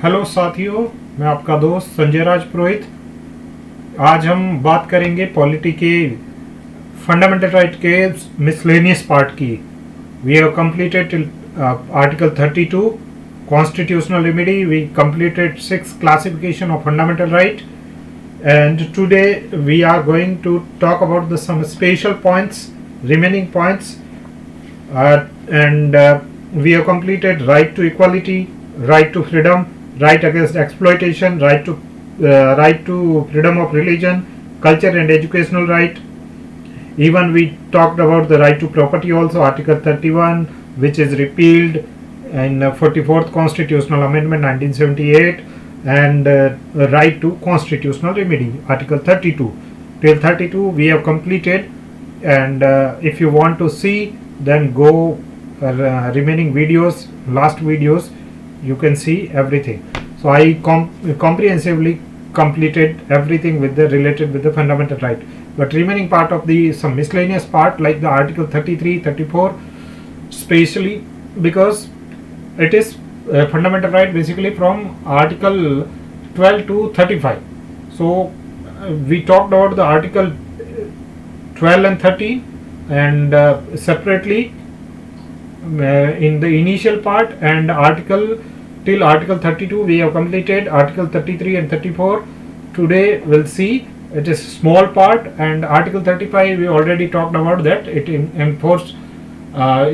Hello साथियों, मैं आपका दोस्त संजय राज पुरोहित। आज हम बात करेंगे पॉलिटी के फंडामेंटल राइट के मिसलेनियस पार्ट की। We have completed article 32 constitutional remedy, we completed 6 classification of fundamental right, and today we are going to talk about some special points, remaining points, and we have completed right to equality, right to freedom, right against exploitation, right to freedom of religion, culture and educational right. Even we talked about the right to property also, article 31, which is repealed in 44th constitutional amendment 1978, and right to constitutional remedy, article 32. Till 32 we have completed, and if you want to see, then go remaining videos, last videos, you can see everything. So I comprehensively completed everything with the related with the fundamental right, but remaining part of the some miscellaneous part like the article 33, 34, especially because it is fundamental right basically from article 12 to 35. So we talked about the article 12 and 13, and separately in the initial part, and article till article 32 we have completed. Article 33 and 34 today we'll see, it is small part, and article 35 we already talked about that. It enforced,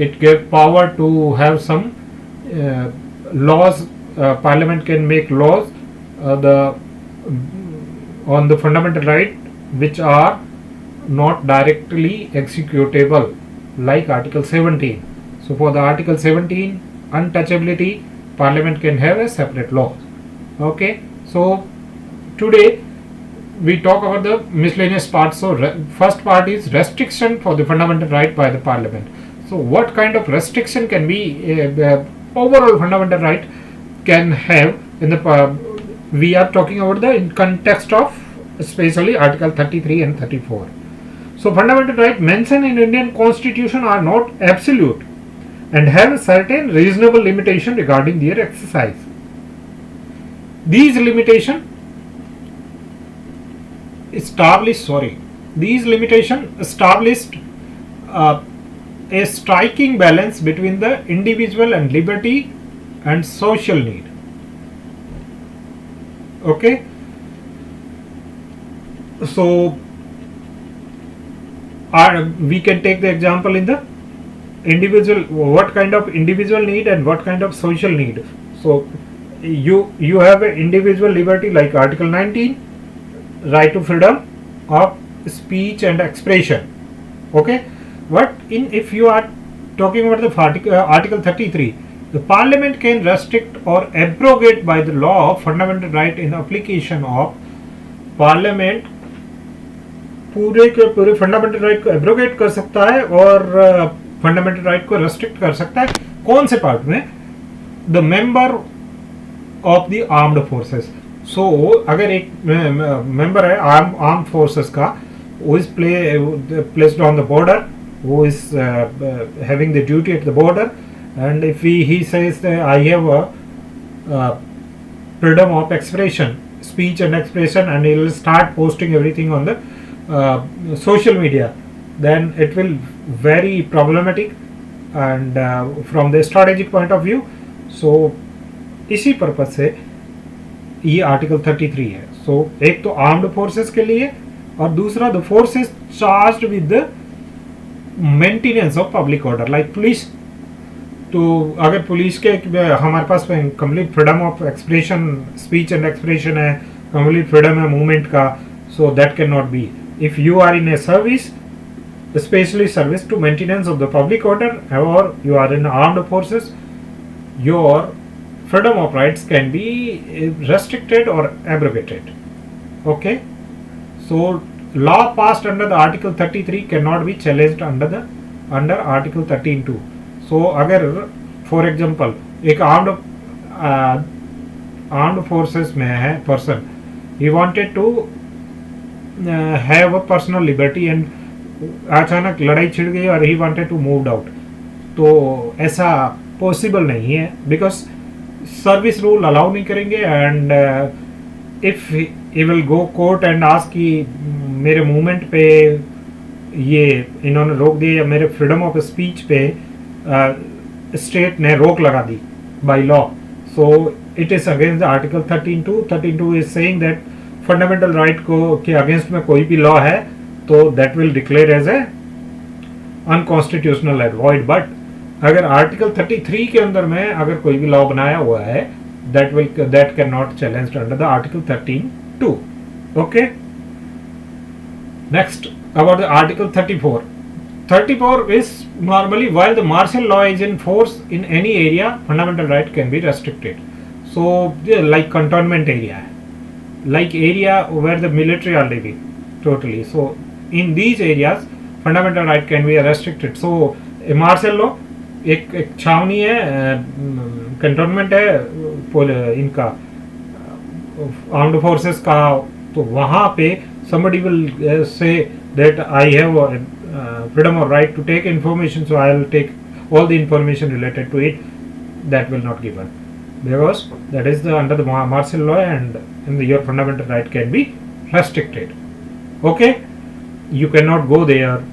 it gave power to have some laws. Parliament can make laws on the fundamental right which are not directly executable, like article 17. So for the article 17 untouchability, Parliament can have a separate law. Okay, so today we talk about the miscellaneous parts. So first part is restriction for the fundamental right by the Parliament. So what kind of restriction can be overall fundamental right can have in the we are talking about the in context of especially article 33 and 34. So fundamental right mentioned in Indian constitution are not absolute and have a certain reasonable limitation regarding their exercise. These limitation established a striking balance between the individual and liberty and social need. Okay, so we can take the example in the individual, what kind of individual need and what kind of social need. So you have an individual liberty like article 19, right to freedom of speech and expression. Okay, but if you are talking about the article 33, the Parliament can restrict or abrogate by the law of fundamental right in application of Parliament पूरे के पूरे fundamental right को abrogate कर सकता है और fundamental right को restrict कर सकता है। कौन से पार्ट में? The member of the armed forces. So अगर एक मेंबर है आर्म फोर्सेस का, who is placed on the border, who is having the duty at the border, and if he says that I have a freedom of expression, speech and expression, and he will start posting everything on the social media, then it will very problematic and from the strategic point of view. So इसी purpose से ये article 33 है। सो एक तो armed forces के लिए, और दूसरा the forces charged with the maintenance of public order like police. तो अगर पुलिस के हमारे पास complete freedom of expression, speech and expression है, कंप्लीट फ्रीडम है मूवमेंट का, so that can not be. If you are in a service, especially service to maintenance of the public order, or you are in armed forces, your freedom of rights can be restricted or abrogated. Okay, so law passed under the article 33 cannot be challenged under article 13 too. So अगर for example एक armed forces में है person, he wanted to have a personal liberty and अचानक लड़ाई छिड़ गई और he wanted to move out, तो ऐसा पॉसिबल नहीं है, बिकॉज सर्विस रूल अलाउ नहीं करेंगे and if he will go court and ask कि मेरे मूवमेंट पे ये इन्होंने रोक दिया या मेरे फ्रीडम ऑफ स्पीच पे स्टेट ने रोक लगा दी by law, so it is against article 13(2). 13(2) is saying that fundamental right को के अगेंस्ट में कोई भी लॉ है तो that will declare as a unconstitutional and void. But अगर आर्टिकल 33 के अंदर में अगर कोई भी लॉ बनाया हुआ है that cannot challenged under the article 13(2). okay, next about the article 34. 34 is normally while the martial law is in force in any area, fundamental right can be restricted. So like cantonment area, like area where the military are living totally, so in these areas fundamental right can be restricted. So a martial law एक छावनी है, cantonment है इनका armed forces का, तो वहाँ पे somebody will say that I have freedom or right to take information, so I will take all the information related to it. That will not given because that is the under the martial law and your fundamental right can be restricted. Okay, you cannot go there.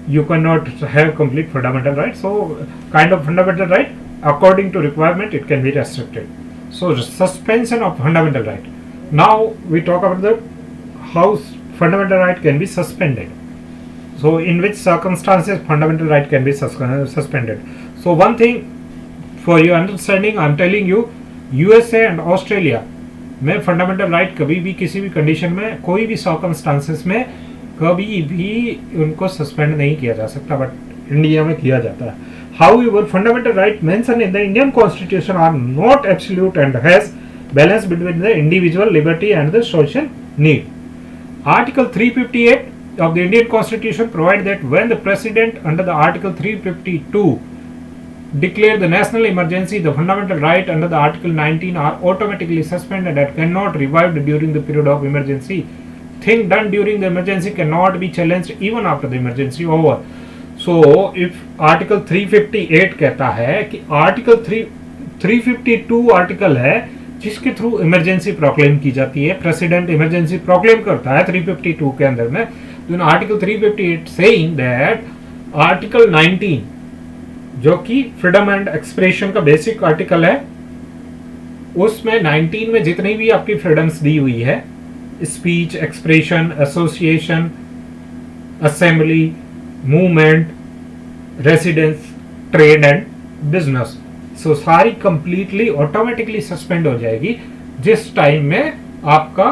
You cannot have complete fundamental right. So kind of fundamental right according to requirement it can be restricted. So suspension of fundamental right. Now we talk about the how fundamental right can be suspended. So in which circumstances fundamental right can be suspended. So one thing for your understanding I am telling you, USA and Australia में fundamental right कभी भी किसी भी condition में कोई भी circumstances में कभी भी उनको सस्पेंड नहीं किया जा सकता, बट इंडिया में किया जाता है. However fundamental right mention in the Indian constitution are not absolute and has balance between the individual liberty and the social need. Article 358 of the Indian Constitution provide that when the President under the Article 352 declare the national emergency, the fundamental right under the Article 19 are automatically suspended and cannot revived during the period of emergency. Thing done during the emergency cannot be challenged even after the emergency over. So if Article 358 कहता है कि Article 352 article है जिसके through emergency proclaim की जाती है, president emergency proclaim करता है 352 के अंदर में, तो आर्टिकल 358 सेइंग दैट आर्टिकल 19 जो कि फ्रीडम एंड एक्सप्रेशन का बेसिक आर्टिकल है, उसमें 19 में जितनी भी आपकी फ्रीडम्स दी हुई है, speech, expression, association, assembly, movement, residence, trade and business, so सारी कंप्लीटली ऑटोमेटिकली सस्पेंड हो जाएगी जिस टाइम में आपका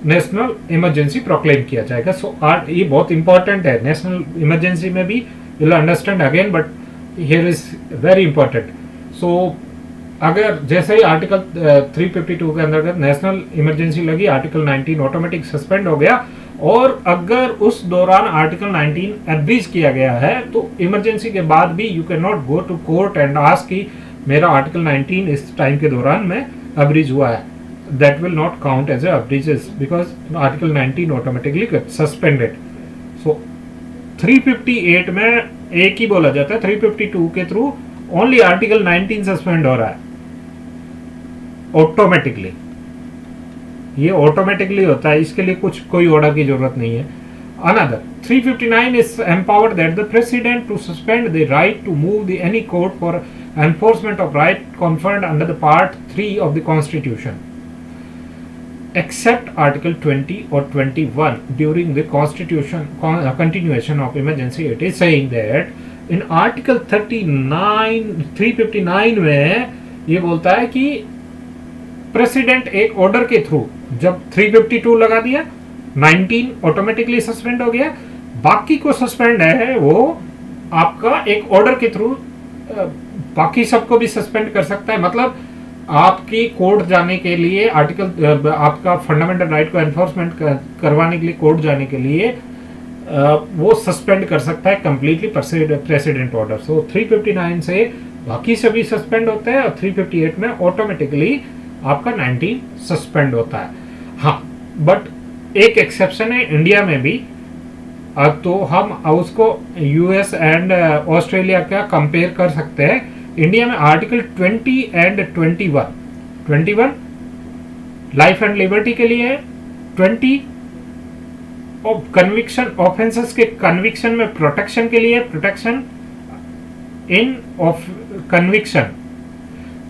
नेशनल इमरजेंसी प्रोक्लेम किया जाएगा. सो ये बहुत इंपॉर्टेंट है. नेशनल इमरजेंसी में भी you will understand again, but here is very important. So अगर जैसे ही आर्टिकल 352 के अंतर्गत नेशनल इमरजेंसी लगी, आर्टिकल 19 ऑटोमेटिक सस्पेंड हो गया, और अगर उस दौरान आर्टिकल 19 एब्रीज किया गया है तो इमरजेंसी के बाद भी you can not go to court and ask कि मेरा आर्टिकल 19 इस टाइम के दौरान में एब्रीज हुआ है. That will not count as abridges because article 19 automatically suspended. So 358 में एक ही बोला जाता है, 352 के थ्रू ओनली आर्टिकल 19 सस्पेंड हो रहा है ऑटोमेटिकली. ये ऑटोमेटिकली होता है, इसके लिए कोई ऑर्डर की जरूरत नहीं है. Another 359 is empowered that the president to suspend the right to move the any court for enforcement of right conferred under the part 3 of the constitution except article 20 or 21 during the constitution continuation of emergency. It is saying that in article 359 में ये बोलता है कि president एक order के through, जब 352 लगा दिया, 19 ऑटोमेटिकली सस्पेंड हो गया, बाकी को सस्पेंड है वो आपका एक ऑर्डर के थ्रू बाकी सबको भी सस्पेंड कर सकता है. मतलब आपकी कोर्ट जाने के लिए आर्टिकल आपका फंडामेंटल राइट को एनफोर्समेंट करवाने के लिए कोर्ट जाने के लिए वो सस्पेंड कर सकता है कंप्लीटली प्रेसिडेंट ऑर्डर. सो 359 से बाकी सभी सस्पेंड होते हैं और 358 में ऑटोमेटिकली आपका 19 सस्पेंड होता है. हाँ, बट एक एक्सेप्शन है इंडिया में भी. तो हम उसको यूएस एंड ऑस्ट्रेलिया का कंपेयर कर सकते हैं. इंडिया में article 20 and 21 21 life and liberty के लिए है, 20 कन्विक्शन ऑफेंसेस के कन्विक्शन में प्रोटेक्शन के लिए, protection in of conviction,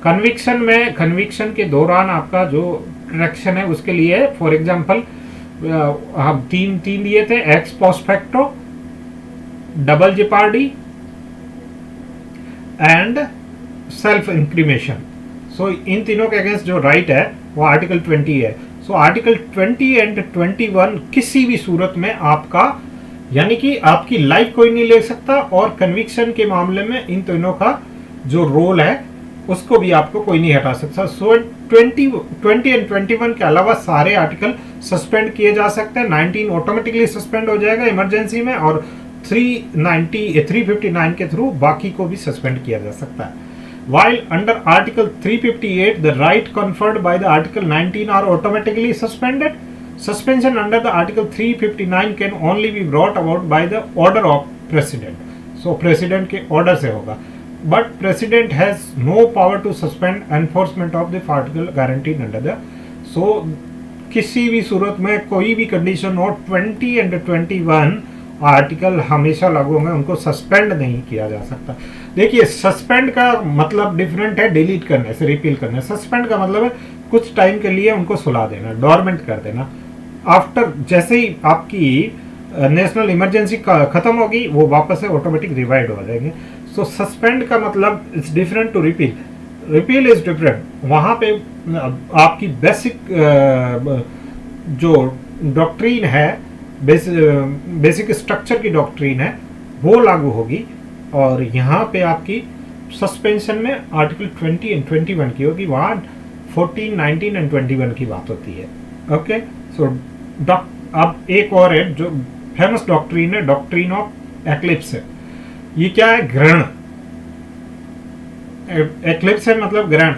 conviction में कन्विक्शन के दौरान आपका जो प्रोटेक्शन है उसके लिए। फॉर एग्जांपल हम तीन दिए थे, ex post facto, double jeopardy and self incrimination. So इन तीनों के अगेंस्ट जो राइट है वो आर्टिकल 20 है। सो आर्टिकल 20 एंड 21 किसी भी सूरत में आपका, यानी कि आपकी लाइफ कोई नहीं ले सकता, और कन्विक्शन के मामले में इन तीनों का जो रोल है उसको भी आपको कोई नहीं हटा सकता। सो 20 एंड 21 के अलावा सारे आर्टिकल सस्पेंड किए जा सकते हैं। 19 ऑटोमेटिकली सस्पेंड हो जाएगा इमरजेंसी में, और 359 के थ्रू बाकी को भी सस्पेंड किया जा सकता है। While under Article 358, the right conferred by the Article 19 are automatically suspended. Suspension under the Article 359 can only be brought about by the order of President. So President के order से होगा. But President has no power to suspend enforcement of the article guaranteed under the. So किसी भी सूरत में कोई भी condition हो, 20 and 21 article हमेशा लागू होंगे, उनको सस्पेंड नहीं किया जा सकता। देखिए, सस्पेंड का मतलब डिफरेंट है डिलीट करने से, रिपील करने। सस्पेंड का मतलब है कुछ टाइम के लिए उनको सुला देना, डोरमेंट कर देना। आफ्टर जैसे ही आपकी नेशनल इमरजेंसी खत्म होगी वो वापस से ऑटोमेटिक रिवाइड हो जाएंगे। सो सस्पेंड का मतलब it's different to repeal. Repeal is different, वहाँ पे आपकी बेसिक जो डॉक्ट्रीन है, बेसिक स्ट्रक्चर की डॉक्ट्रीन है वो लागू होगी, और यहाँ पे आपकी सस्पेंशन में आर्टिकल 20 एंड 21 की होगी, वहाँ 14, 19 एंड 21 की बात होती है। ओके, सो अब एक और है जो फेमस डॉक्ट्रीन है, डॉक्ट्रीन ऑफ एक्लिप्स है। ये क्या है? ग्रहण। एक्लिप्स है मतलब ग्रहण,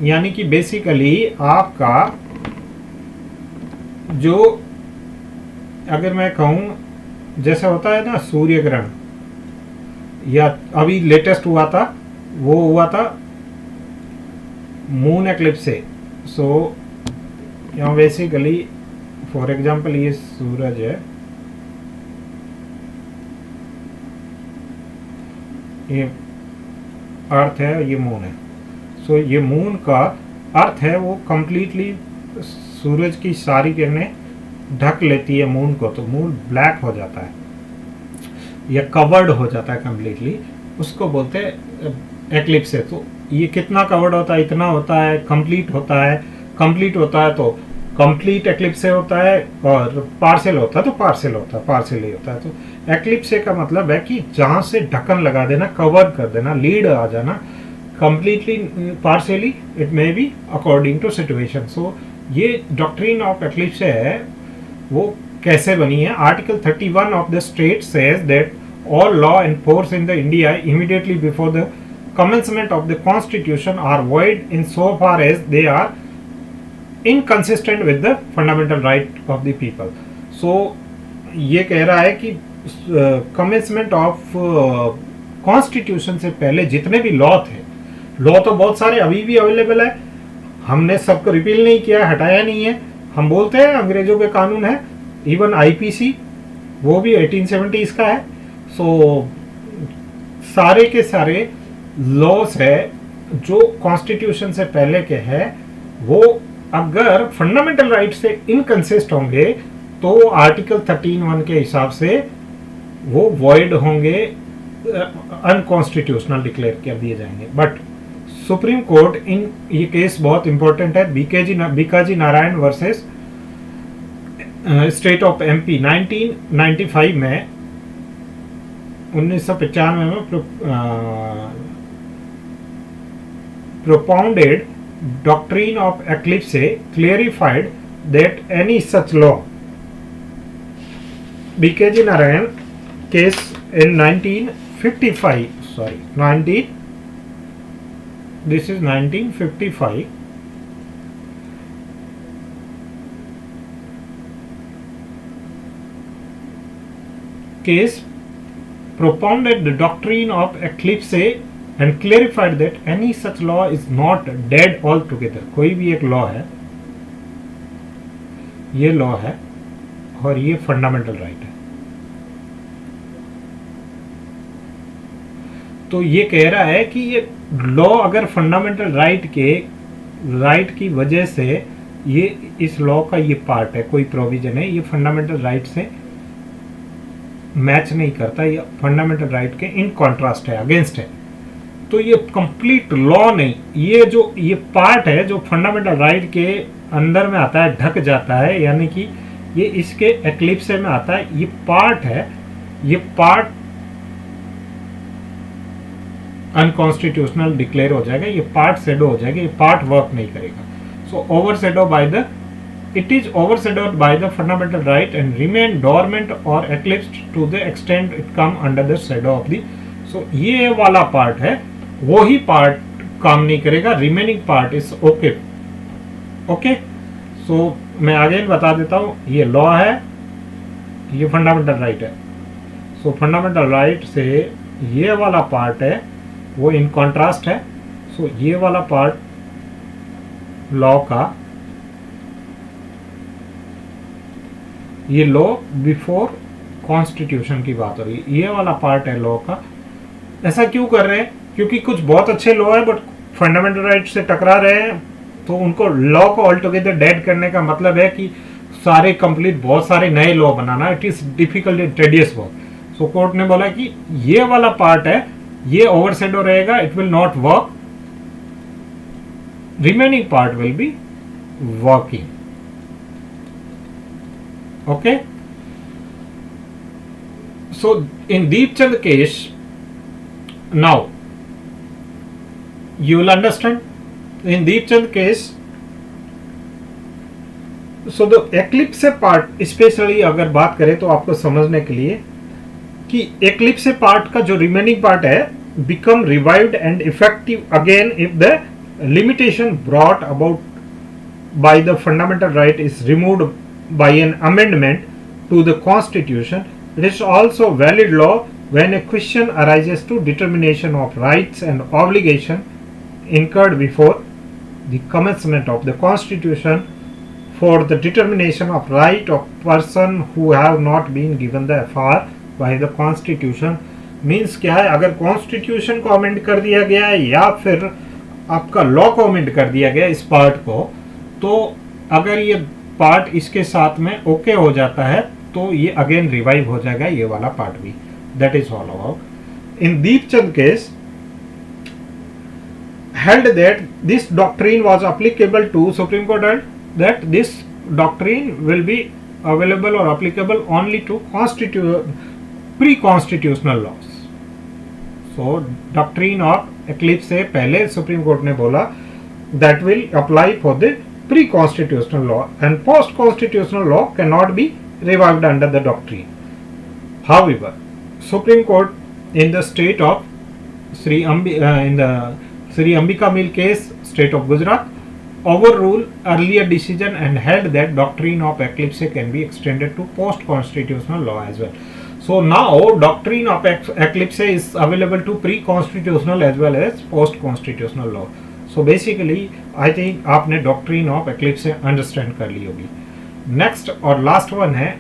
यानी कि बेसिकली आपका जो, अगर मैं कहूँ जैसे होता है ना सूर्य ग्रहण, या अभी लेटेस्ट हुआ था, वो हुआ था मून एक्लिप्स से। सो यहाँ बेसिकली फॉर एग्जांपल ये सूरज है, ये अर्थ है, ये मून है। सो ये मून का अर्थ है वो कंप्लीटली सूरज की सारी किरणें ढक लेती है मून को, तो मून ब्लैक हो जाता है या कवर्ड हो जाता है कंप्लीटली, उसको बोलते हैं एक्लिप्स है। तो ये कितना कवर्ड होता है? इतना होता है। कंप्लीट होता है, कंप्लीट होता है तो कंप्लीट एक्लिप्स से होता है, और पार्शियल होता है तो पार्शियल होता है, पार्शियल ही होता है। तो एक्लिप्स का मतलब है कि जहाँ से ढक्कन लगा देना, कवर कर देना, लीड आ जाना, completely, partially, it may be according to situation. So ये डॉक्ट्रिन ऑफ एक्लिप्स है वो कैसे बनी है? Article 31 of the state says that all law and force in the India immediately before the commencement of the constitution are void in so far as they are inconsistent with the fundamental right of the people. So ये कह रहा है कि commencement of constitution से पहले जितने भी law थे, लॉ तो बहुत सारे अभी भी अवेलेबल है, हमने सबको रिपील नहीं किया, हटाया नहीं है। हम बोलते हैं अंग्रेजों के कानून है, इवन आईपीसी वो भी 1870s का है। सो सारे के सारे लॉस है जो कॉन्स्टिट्यूशन से पहले के हैं, वो अगर फंडामेंटल राइट से इनकंसिस्ट होंगे तो आर्टिकल 13(1) के हिसाब से वो वॉइड होंगे, अनकॉन्स्टिट्यूशनल डिक्लेयर कर दिए जाएंगे। बट सुप्रीम कोर्ट इन ये केस बहुत इंपॉर्टेंट है, Bikaji Narayan versus state of MP 1995 में, 1995 में propounded doctrine of eclipse clarified that any such law, BKG Narayan case in 1955, this is 1955, case propounded the doctrine of eclipse and clarified that any such law is not dead all together. कोई भी एक law है, ये law है और ये fundamental right है। तो ये कह रहा है कि ये लॉ अगर फंडामेंटल राइट की वजह से ये इस लॉ का ये पार्ट है, कोई प्रोविजन है, ये फंडामेंटल राइट से मैच नहीं करता, ये फंडामेंटल राइट के इन कॉन्ट्रास्ट है, अगेंस्ट है, तो ये कंप्लीट लॉ नहीं, ये पार्ट है जो फंडामेंटल राइट के अंदर में आता है, ढक जाता है, यानी कि ये इसके एक्लिप्स में आता है, ये पार्ट है, ये पार्ट अनकॉन्स्टिट्यूशनल डिक्लेयर हो जाएगा, ये पार्ट शेडो हो जाएगा, ये पार्ट वर्क नहीं करेगा। So overshadow by the it is overshadowed by the fundamental right and remain dormant or eclipsed to the extent it come under the shadow of the so ये वाला part है, वो ही part काम नहीं करेगा, remaining part is okay. Okay, so मैं आगे बता देता हूँ, ये लॉ है, ये फंडामेंटल राइट है। सो फंडामेंटल राइट से ये वाला पार्ट है वो इन कॉन्ट्रास्ट है। सो ये वाला पार्ट लॉ का, ये लॉ बिफोर कॉन्स्टिट्यूशन की बात हो रही है, ये वाला पार्ट है लॉ का। ऐसा क्यों कर रहे हैं? क्योंकि कुछ बहुत अच्छे लॉ है बट फंडामेंटल राइट से टकरा रहे हैं, तो उनको लॉ को ऑल टुगेदर डेड करने का मतलब है कि सारे कंप्लीट बहुत सारे नए law banana, it is difficult and tedious work. So court ने बोला कि ये वाला पार्ट है, ये ओवरशैडो रहेगा, it will not work, remaining part will be working. Okay, so in Deepchand case, now you will understand in Deepchand case, so the eclipse part especially अगर बात करें तो आपको समझने के लिए कि eclipse part का जो remaining part है become revived and effective again if the limitation brought about by the fundamental right is removed by an amendment to the constitution. It is also valid law when a question arises to determination of rights and obligation incurred before the commencement of the constitution for the determination of right of person who have not been given the FR by the constitution. Means क्या है, अगर constitution को amend कर दिया गया है या फिर आपका law को amend कर दिया गया इस part को, तो अगर ये पार्ट इसके साथ में ओके हो जाता है तो ये अगेन रिवाइव हो जाएगा, ये वाला पार्ट भी। That is all about. In Deepchand case held that this doctrine was applicable to Supreme Court held that this doctrine will be available or applicable only to pre-constitutional laws. So doctrine of eclipse से पहले supreme court ने बोला that will apply for the pre-constitutional law and post-constitutional law cannot be revived under the doctrine. However, Supreme Court in the state of in the Sri Ambika Mill case, state of Gujarat, overruled earlier decision and held that doctrine of eclipse can be extended to post-constitutional law as well. So now doctrine of eclipse is available to pre-constitutional as well as post-constitutional law. So basically I think आपने doctrine of eclipse से understand कर ली होगी। Next और last one है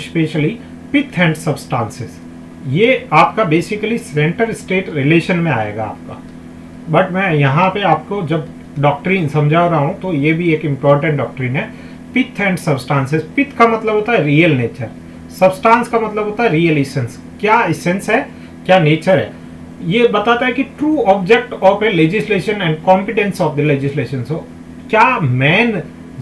specially pith and substances. ये आपका basically centre state relation में आएगा आपका, बट मैं यहाँ पे आपको जब डॉक्ट्रिन समझा रहा हूँ तो ये भी एक इम्पॉर्टेंट डॉक्ट्रिन है। पिथ एंड सब्सटेंसेस, पिथ का मतलब होता है रियल नेचर, सब्सटेंस का मतलब होता है रियल इसेंस, क्या इसेंस है, क्या नेचर है। ये बताता है कि true object of a legislation and competence of the legislation. So क्या मेन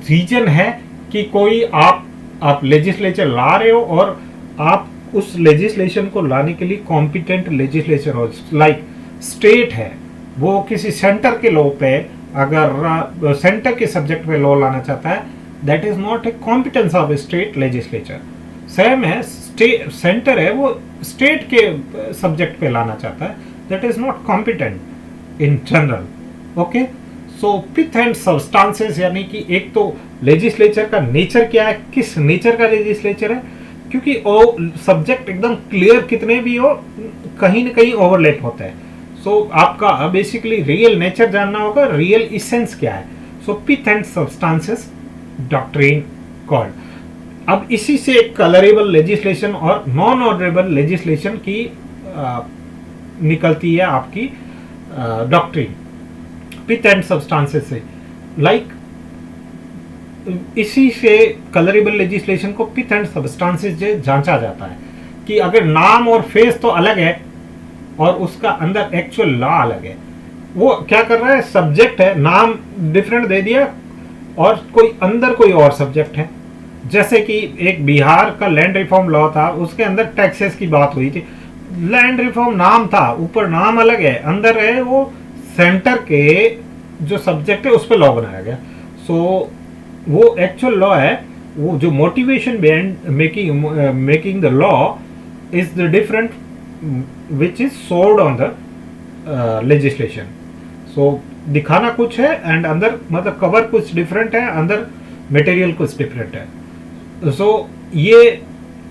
रीजन है कि कोई आप लेजिस्लेचर ला रहे हो और आप उस लेजिस्लेशन को लाने के लिए कॉम्पिटेंट लेजिस्लेचर हो, लाइक स्टेट है वो किसी सेंटर के लॉ पे, अगर सेंटर के सब्जेक्ट पे लॉ लाना चाहता है, that is not a competence of a state legislature. Same है, सेंटर है वो स्टेट के सब्जेक्ट पे लाना चाहता है, that is not competent in general. Okay, so pith and substances यानी कि एक तो लेजिस्लेचर का नेचर क्या है, किस नेचर का लेजिस्लेचर है, क्योंकि वो सब्जेक्ट एकदम क्लियर कितने भी हो कहीं ना कहीं ओवरलैप होता है। सो आपका बेसिकली रियल नेचर जानना होगा, रियल इसेंस क्या है. So pith and substances doctrine called. अब इसी से कलरेबल लेजिस्लेशन और नॉन ऑनरेबल लेजिस्लेशन की निकलती है आपकी डॉक्ट्रिन पिथ एंड सब्सटेंसेस से. लाइक इसी से कलरेबल लेजिस्लेशन को पिथ एंड सब्सटेंसेस से जांचा जाता है कि अगर नाम और फेस तो अलग है और उसका अंदर एक्चुअल लॉ अलग है. वो क्या कर रहा है, सब्जेक्ट है, नाम डिफरेंट दे दिया और कोई अंदर कोई और सब्जेक्ट है. जैसे कि एक बिहार का लैंड रिफॉर्म लॉ था, उसके अंदर टैक्सेस की बात हुई थी. लैंड रिफॉर्म नाम था, ऊपर नाम अलग है, अंदर है वो सेंटर के जो सब्जेक्ट है उस पर लॉ बनाया गया. सो वो एक्चुअल लॉ है, वो जो motivation behind making the law is the different which is sold on the legislation. So दिखाना कुछ है एंड अंदर मतलब कवर कुछ डिफरेंट है, अंदर मटेरियल कुछ डिफरेंट है. सो ये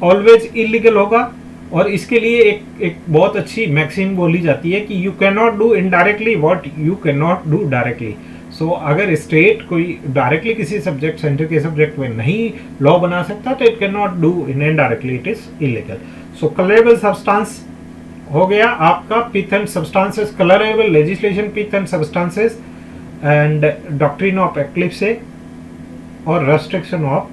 ऑलवेज इलीगल होगा. और इसके लिए एक बहुत अच्छी मैक्सिम बोली जाती है कि you can not do indirectly what you can not do directly. So अगर स्टेट कोई डायरेक्टली किसी सब्जेक्ट सेंटर के सब्जेक्ट में नहीं लॉ बना सकता तो it can not do in indirectly, it is illegal. So colourable substance हो गया आपका pith and substances, colourable legislation, pith and substances and doctrine of eclipse और रेस्ट्रिक्शन ऑफ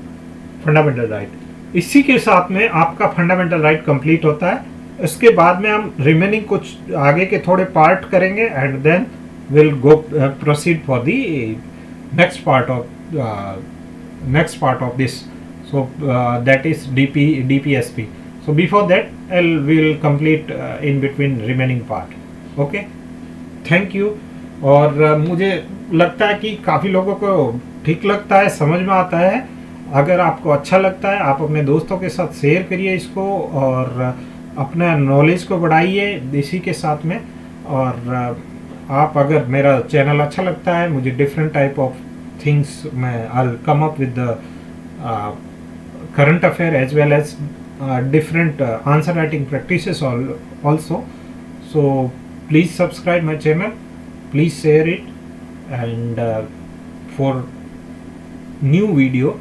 फंडामेंटल राइट. इसी के साथ में आपका फंडामेंटल राइट कंप्लीट होता है. इसके बाद में हम रिमेनिंग कुछ आगे के थोड़े पार्ट करेंगे and then will go proceed for the next part of this. So that is DPSP. So before that, we'll complete in between remaining part. Okay, thank you. और मुझे लगता है कि काफ़ी लोगों को ठीक लगता है, समझ में आता है. अगर आपको अच्छा लगता है आप अपने दोस्तों के साथ शेयर करिए इसको और अपने नॉलेज को बढ़ाइए इसी के साथ में. और आप अगर मेरा चैनल अच्छा लगता है, मुझे डिफरेंट टाइप ऑफ थिंग्स मैं I'll come up with the current affair as well as different answer writing practices also. So please subscribe my channel, please share it, and for new video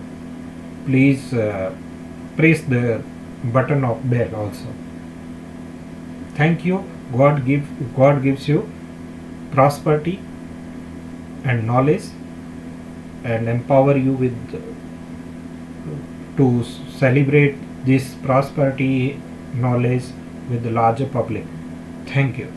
please press the button of bell also. Thank you. God gives you prosperity and knowledge and empower you with to celebrate this prosperity knowledge with the larger public. Thank you.